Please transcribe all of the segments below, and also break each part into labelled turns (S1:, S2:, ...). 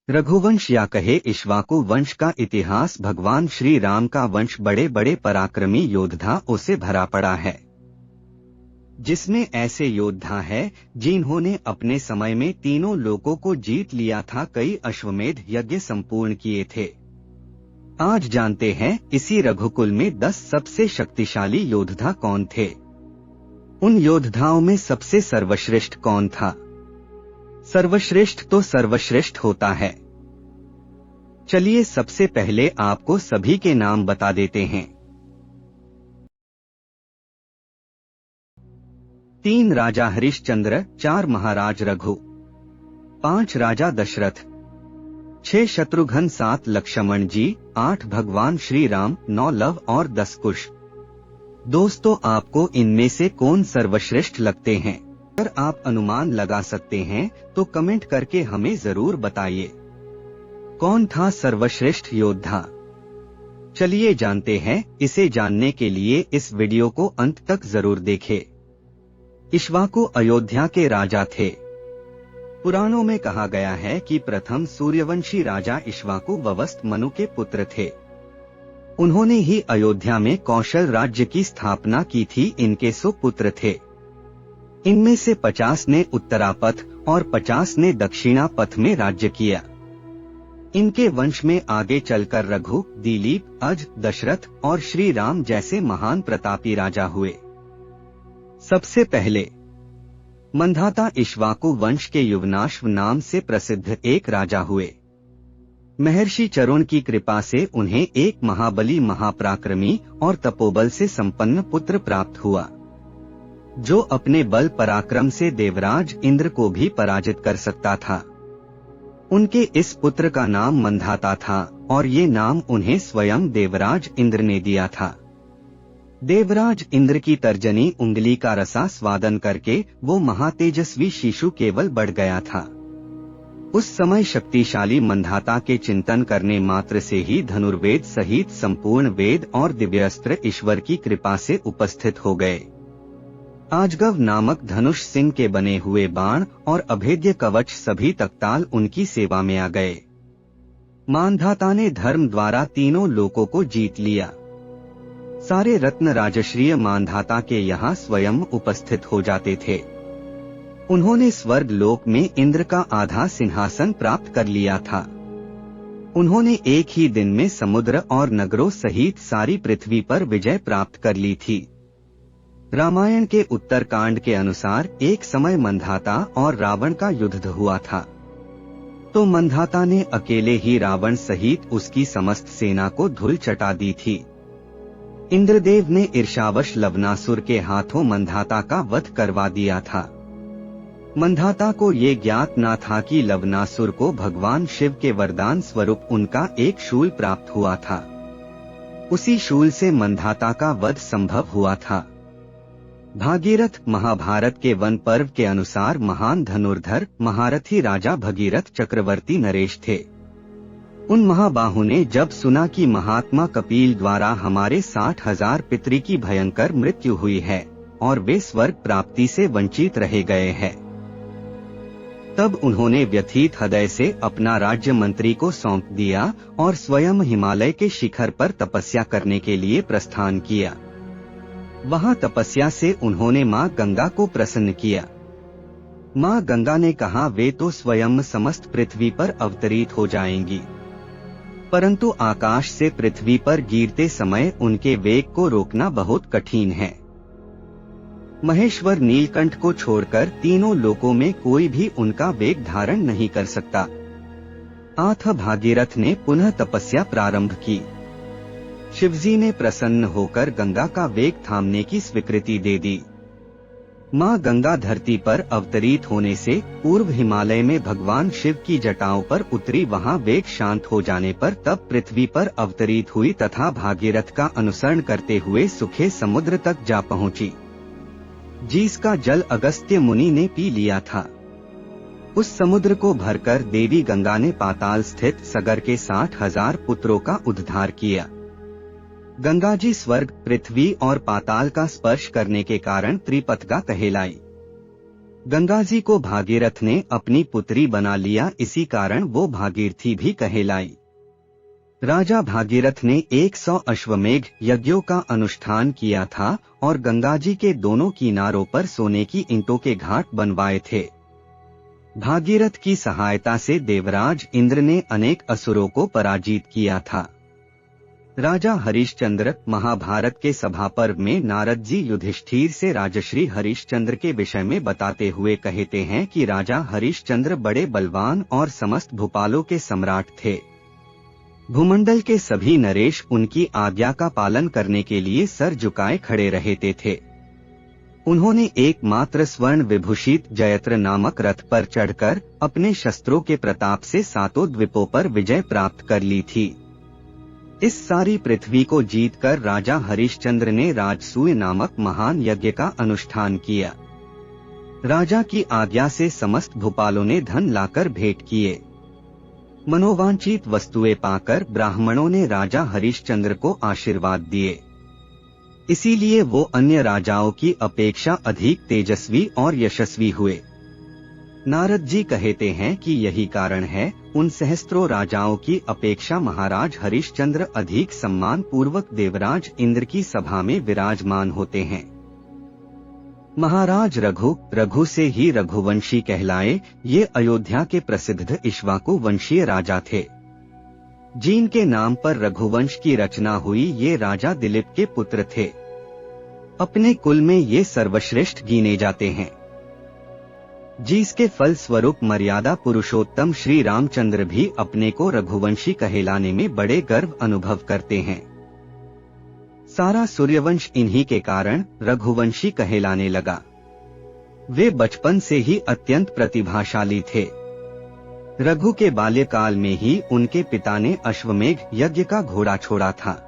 S1: रघुवंश या कहे इक्ष्वाकु वंश का इतिहास भगवान श्री राम का वंश बड़े बड़े पराक्रमी योद्धाओं से भरा पड़ा है, जिसमें ऐसे योद्धा है जिन्होंने अपने समय में तीनों लोकों को जीत लिया था, कई अश्वमेध यज्ञ संपूर्ण किए थे। आज जानते हैं इसी रघुकुल में 10 सबसे शक्तिशाली योद्धा कौन थे। उन योद्धाओं में सबसे सर्वश्रेष्ठ कौन था? सर्वश्रेष्ठ तो सर्वश्रेष्ठ होता है। चलिए सबसे पहले आपको सभी के नाम बता देते हैं। 3 राजा हरिश्चंद्र, 4 महाराज रघु, 5 राजा दशरथ, 6 शत्रुघ्न, 7 लक्ष्मण जी, 8 भगवान श्री राम, 9 लव और 10 कुश। दोस्तों, आपको इनमें से कौन सर्वश्रेष्ठ लगते हैं? अगर आप अनुमान लगा सकते हैं तो कमेंट करके हमें जरूर बताइए, कौन था सर्वश्रेष्ठ योद्धा। चलिए जानते हैं। इसे जानने के लिए इस वीडियो को अंत तक जरूर देखें। इक्ष्वाकु अयोध्या के राजा थे। पुराणों में कहा गया है कि प्रथम सूर्यवंशी राजा इक्ष्वाकु ववस्त मनु के पुत्र थे। उन्होंने ही अयोध्या में कौशल राज्य की स्थापना की थी। इनके सुपुत्र थे। इनमें से 50 ने उत्तरापथ और 50 ने दक्षिणापथ में राज्य किया। इनके वंश में आगे चलकर रघु, दिलीप, अज, दशरथ और श्री राम जैसे महान प्रतापी राजा हुए। सबसे पहले मंधाता इक्ष्वाकु वंश के युवनाश्व नाम से प्रसिद्ध एक राजा हुए। महर्षि चरुण की कृपा से उन्हें एक महाबली, महापराक्रमी और तपोबल से संपन्न पुत्र प्राप्त हुआ, जो अपने बल पराक्रम से देवराज इंद्र को भी पराजित कर सकता था। उनके इस पुत्र का नाम मंधाता था और ये नाम उन्हें स्वयं देवराज इंद्र ने दिया था। देवराज इंद्र की तर्जनी उंगली का रसा स्वादन करके वो महातेजस्वी शिशु केवल बढ़ गया था। उस समय शक्तिशाली मंधाता के चिंतन करने मात्र से ही धनुर्वेद सहित संपूर्ण वेद और दिव्यास्त्र ईश्वर की कृपा से उपस्थित हो गए। आजगव नामक धनुष सिंह के बने हुए बाण और अभेद्य कवच सभी तत्काल उनकी सेवा में आ गए। मांधाता ने धर्म द्वारा तीनों लोकों को जीत लिया। सारे रत्न राजश्रीय मांधाता के यहाँ स्वयं उपस्थित हो जाते थे। उन्होंने स्वर्ग लोक में इंद्र का आधा सिंहासन प्राप्त कर लिया था। उन्होंने एक ही दिन में समुद्र और नगरों सहित सारी पृथ्वी पर विजय प्राप्त कर ली थी। रामायण के उत्तरकांड के अनुसार एक समय मंधाता और रावण का युद्ध हुआ था, तो मंधाता ने अकेले ही रावण सहित उसकी समस्त सेना को धूल चटा दी थी। इंद्रदेव ने ईर्ष्यावश लवनासुर के हाथों मंधाता का वध करवा दिया था। मंधाता को ये ज्ञात न था कि लवनासुर को भगवान शिव के वरदान स्वरूप उनका एक शूल प्राप्त हुआ था। उसी शूल से मंधाता का वध संभव हुआ था। भागीरथ महाभारत के वन पर्व के अनुसार महान धनुर्धर महारथी राजा भगीरथ चक्रवर्ती नरेश थे। उन महाबाहु ने जब सुना कि महात्मा कपिल द्वारा हमारे 60,000 पितरी की भयंकर मृत्यु हुई है और वे स्वर्ग प्राप्ति से वंचित रह गए हैं, तब उन्होंने व्यथित हृदय से अपना राज्य मंत्री को सौंप दिया और स्वयं हिमालय के शिखर पर तपस्या करने के लिए प्रस्थान किया। वहां तपस्या से उन्होंने मां गंगा को प्रसन्न किया। मां गंगा ने कहा, वे तो स्वयं समस्त पृथ्वी पर अवतरित हो जाएंगी, परंतु आकाश से पृथ्वी पर गिरते समय उनके वेग को रोकना बहुत कठिन है। महेश्वर नीलकंठ को छोड़कर तीनों लोकों में कोई भी उनका वेग धारण नहीं कर सकता। अतः भागीरथ ने पुनः तपस्या प्रारंभ की। शिवजी ने प्रसन्न होकर गंगा का वेग थामने की स्वीकृति दे दी। मां गंगा धरती पर अवतरित होने से पूर्व हिमालय में भगवान शिव की जटाओं पर उतरी। वहां वेग शांत हो जाने पर तब पृथ्वी पर अवतरित हुई तथा भागीरथ का अनुसरण करते हुए सुखे समुद्र तक जा पहुंची, जिसका जल अगस्त्य मुनि ने पी लिया था। उस समुद्र को भरकर देवी गंगा ने पाताल स्थित सगर के 60,000 पुत्रों का उद्धार किया। गंगा जी स्वर्ग, पृथ्वी और पाताल का स्पर्श करने के कारण त्रिपथगा कहलाई। गंगाजी को भागीरथ ने अपनी पुत्री बना लिया, इसी कारण वो भागीरथी भी कहलाई। राजा भागीरथ ने 100 अश्वमेघ यज्ञों का अनुष्ठान किया था और गंगाजी के दोनों किनारों पर सोने की ईंटों के घाट बनवाए थे। भागीरथ की सहायता से देवराज इंद्र ने अनेक असुरों को पराजित किया था। राजा हरिश्चंद्र महाभारत के सभा पर्व में नारद जी युधिष्ठिर से राजश्री हरिश्चंद्र के विषय में बताते हुए कहते हैं कि राजा हरिश्चंद्र बड़े बलवान और समस्त भूपालों के सम्राट थे। भूमंडल के सभी नरेश उनकी आज्ञा का पालन करने के लिए सर झुकाए खड़े रहते थे। उन्होंने एकमात्र स्वर्ण विभूषित जयत्र नामक रथ पर चढ़कर अपने शस्त्रों के प्रताप से सातों द्वीपों पर विजय प्राप्त कर ली थी। इस सारी पृथ्वी को जीतकर राजा हरिश्चंद्र ने राजसूय नामक महान यज्ञ का अनुष्ठान किया। राजा की आज्ञा से समस्त भूपालों ने धन लाकर भेंट किए। मनोवांछित वस्तुएं पाकर ब्राह्मणों ने राजा हरिश्चंद्र को आशीर्वाद दिए। इसीलिए वो अन्य राजाओं की अपेक्षा अधिक तेजस्वी और यशस्वी हुए। नारद जी कहते हैं कि यही कारण है उन सहस्त्रों राजाओं की अपेक्षा महाराज हरिश्चंद्र अधिक सम्मान पूर्वक देवराज इंद्र की सभा में विराजमान होते हैं। महाराज रघु से ही रघुवंशी कहलाए। ये अयोध्या के प्रसिद्ध इक्ष्वाकु वंशीय राजा थे, जिनके नाम पर रघुवंश की रचना हुई। ये राजा दिलीप के पुत्र थे। अपने कुल में ये सर्वश्रेष्ठ गिने जाते हैं, जिसके फल स्वरूप मर्यादा पुरुषोत्तम श्री रामचंद्र भी अपने को रघुवंशी कहलाने में बड़े गर्व अनुभव करते हैं। सारा सूर्यवंश इन्हीं के कारण रघुवंशी कहलाने लगा। वे बचपन से ही अत्यंत प्रतिभाशाली थे। रघु के बाल्यकाल में ही उनके पिता ने अश्वमेघ यज्ञ का घोड़ा छोड़ा था।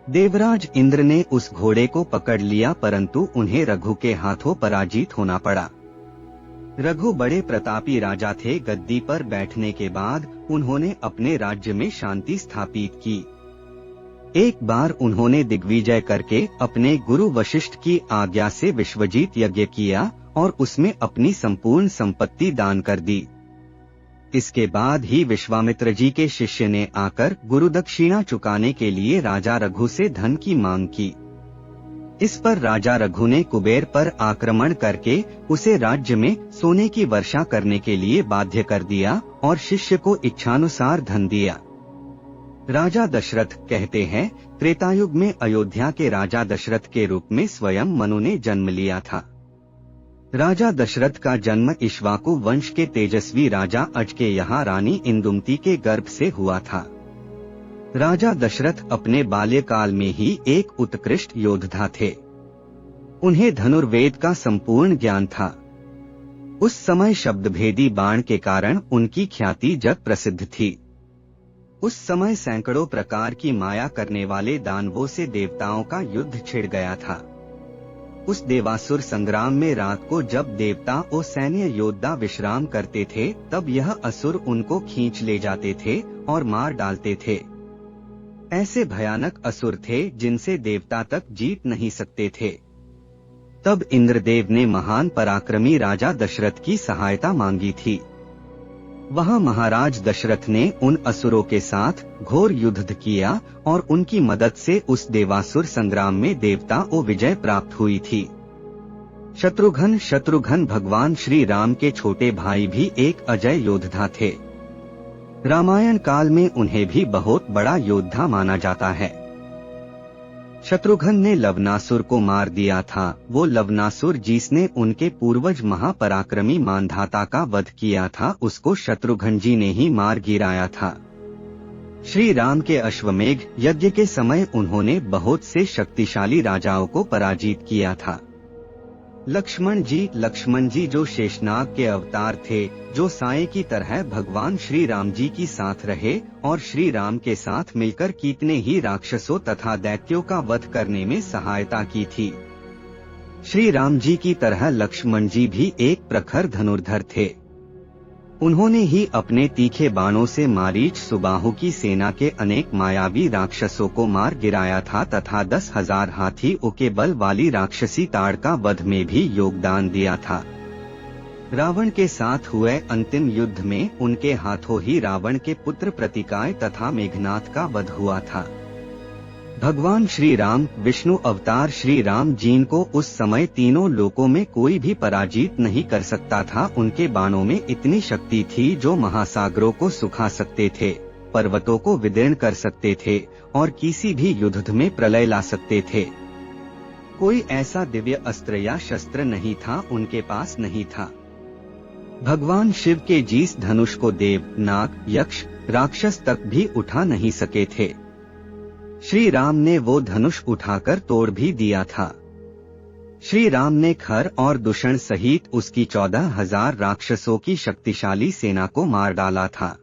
S1: देवराज इंद्र ने उस घोड़े को पकड़ लिया, परंतु उन्हें रघु के हाथों पराजित होना पड़ा। रघु बड़े प्रतापी राजा थे। गद्दी पर बैठने के बाद उन्होंने अपने राज्य में शांति स्थापित की। एक बार उन्होंने दिग्विजय करके अपने गुरु वशिष्ठ की आज्ञा से विश्वजीत यज्ञ किया और उसमें अपनी संपूर्ण संपत्ति दान कर दी। इसके बाद ही विश्वामित्र जी के शिष्य ने आकर गुरुदक्षिणा चुकाने के लिए राजा रघु से धन की मांग की। इस पर राजा रघु ने कुबेर पर आक्रमण करके उसे राज्य में सोने की वर्षा करने के लिए बाध्य कर दिया और शिष्य को इच्छानुसार धन दिया। राजा दशरथ कहते हैं, त्रेतायुग में अयोध्या के राजा दशरथ के रूप में स्वयं मनु ने जन्म लिया था। राजा दशरथ का जन्म इक्ष्वाकु वंश के तेजस्वी राजा अज के यहाँ रानी इंदुमती के गर्भ से हुआ था। राजा दशरथ अपने बाल्यकाल में ही एक उत्कृष्ट योद्धा थे। उन्हें धनुर्वेद का संपूर्ण ज्ञान था। उस समय शब्दभेदी बाण के कारण उनकी ख्याति जग प्रसिद्ध थी। उस समय सैकड़ों प्रकार की माया करने वाले दानवों से देवताओं का युद्ध छिड़ गया था। उस देवासुर संग्राम में रात को जब देवता और सैन्य योद्धा विश्राम करते थे, तब यह असुर उनको खींच ले जाते थे और मार डालते थे। ऐसे भयानक असुर थे जिनसे देवता तक जीत नहीं सकते थे। तब इंद्रदेव ने महान पराक्रमी राजा दशरथ की सहायता मांगी थी। वहां महाराज दशरथ ने उन असुरों के साथ घोर युद्ध किया और उनकी मदद से उस देवासुर संग्राम में देवता को विजय प्राप्त हुई थी। शत्रुघ्न भगवान श्री राम के छोटे भाई भी एक अजय योद्धा थे। रामायण काल में उन्हें भी बहुत बड़ा योद्धा माना जाता है। शत्रुघ्न ने लवनासुर को मार दिया था। वो लवनासुर जिसने उनके पूर्वज महापराक्रमी मानधाता का वध किया था, उसको शत्रुघ्न जी ने ही मार गिराया था। श्री राम के अश्वमेघ यज्ञ के समय उन्होंने बहुत से शक्तिशाली राजाओं को पराजित किया था। लक्ष्मण जी जो शेषनाग के अवतार थे, जो साए की तरह भगवान श्री राम जी की साथ रहे और श्री राम के साथ मिलकर कितने ही राक्षसों तथा दैत्यों का वध करने में सहायता की थी। श्री राम जी की तरह लक्ष्मण जी भी एक प्रखर धनुर्धर थे। उन्होंने ही अपने तीखे बाणों से मारीच सुबाहु की सेना के अनेक मायावी राक्षसों को मार गिराया था तथा 10,000 हाथी के बल वाली राक्षसी ताड़ का वध में भी योगदान दिया था। रावण के साथ हुए अंतिम युद्ध में उनके हाथों ही रावण के पुत्र प्रतिकाय तथा मेघनाथ का वध हुआ था। भगवान श्री राम विष्णु अवतार श्री राम जी को उस समय तीनों लोकों में कोई भी पराजित नहीं कर सकता था। उनके बाणों में इतनी शक्ति थी जो महासागरों को सुखा सकते थे, पर्वतों को विदीर्ण कर सकते थे और किसी भी युद्ध में प्रलय ला सकते थे। कोई ऐसा दिव्य अस्त्र या शस्त्र नहीं था उनके पास नहीं था। भगवान शिव के जिस धनुष को देव, नाग, यक्ष, राक्षस तक भी उठा नहीं सके थे, श्री राम ने वो धनुष उठाकर तोड़ भी दिया था। श्री राम ने खर और दूषण सहित उसकी 14,000 राक्षसों की शक्तिशाली सेना को मार डाला था।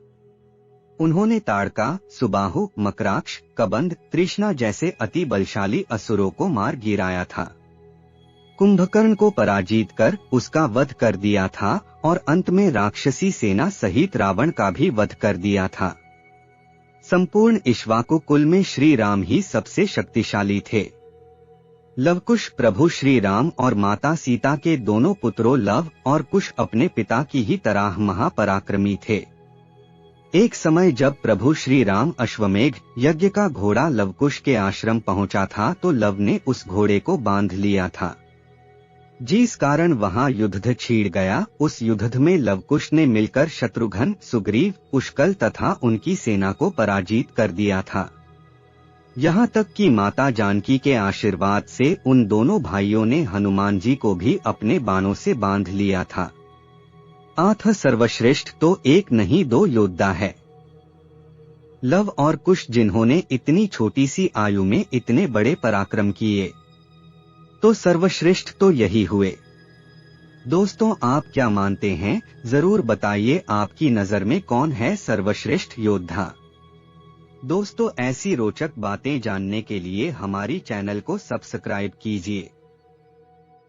S1: उन्होंने ताड़का, सुबाहु, मकराक्ष, कबंध, तृष्णा जैसे अति बलशाली असुरों को मार गिराया था। कुंभकर्ण को पराजित कर उसका वध कर दिया था और अंत में राक्षसी सेना सहित रावण का भी वध कर दिया था। संपूर्ण इक्ष्वाकु कुल में श्री राम ही सबसे शक्तिशाली थे। लवकुश प्रभु श्री राम और माता सीता के दोनों पुत्रों लव और कुश अपने पिता की ही तरह महापराक्रमी थे। एक समय जब प्रभु श्री राम अश्वमेघ यज्ञ का घोड़ा लवकुश के आश्रम पहुंचा था तो लव ने उस घोड़े को बांध लिया था, जिस कारण वहां युद्ध छिड़ गया। उस युद्ध में लवकुश ने मिलकर शत्रुघ्न, सुग्रीव, पुष्कल तथा उनकी सेना को पराजित कर दिया था। यहाँ तक कि माता जानकी के आशीर्वाद से उन दोनों भाइयों ने हनुमान जी को भी अपने बाणों से बांध लिया था। आठ सर्वश्रेष्ठ तो एक नहीं दो योद्धा है। लव और कुश जिन्होंने इतनी छोटी सी आयु में इतने बड़े पराक्रम किए, तो सर्वश्रेष्ठ तो यही हुए। दोस्तों, आप क्या मानते हैं? जरूर बताइए, आपकी नजर में कौन है सर्वश्रेष्ठ योद्धा। दोस्तों, ऐसी रोचक बातें जानने के लिए हमारी चैनल को सब्सक्राइब कीजिए।